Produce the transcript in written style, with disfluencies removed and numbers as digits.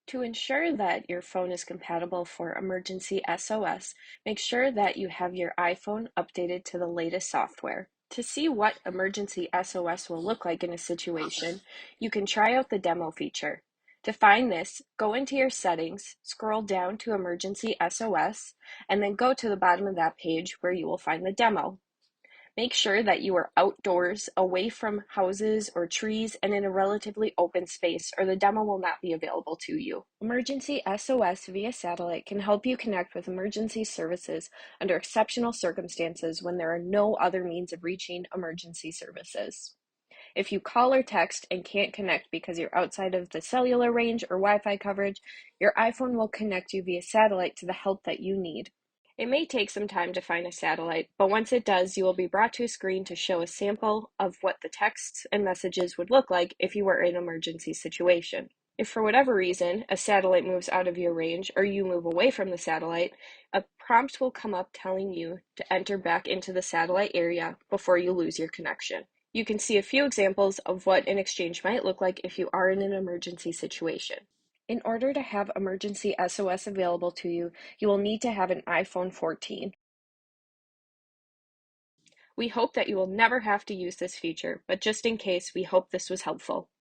To ensure that your phone is compatible for Emergency SOS, make sure that you have your iPhone updated to the latest software. To see what Emergency SOS will look like in a situation, you can try out the demo feature. To find this, go into your settings, scroll down to Emergency SOS, and then go to the bottom of that page where you will find the demo. Make sure that you are outdoors, away from houses or trees, and in a relatively open space, or the demo will not be available to you. Emergency SOS via satellite can help you connect with emergency services under exceptional circumstances when there are no other means of reaching emergency services. If you call or text and can't connect because you're outside of the cellular range or Wi-Fi coverage, your iPhone will connect you via satellite to the help that you need. It may take some time to find a satellite, but once it does, you will be brought to a screen to show a sample of what the texts and messages would look like if you were in an emergency situation. If for whatever reason a satellite moves out of your range or you move away from the satellite, a prompt will come up telling you to enter back into the satellite area before you lose your connection. You can see a few examples of what an exchange might look like if you are in an emergency situation. In order to have Emergency SOS available to you, you will need to have an iPhone 14. We hope that you will never have to use this feature, but just in case, we hope this was helpful.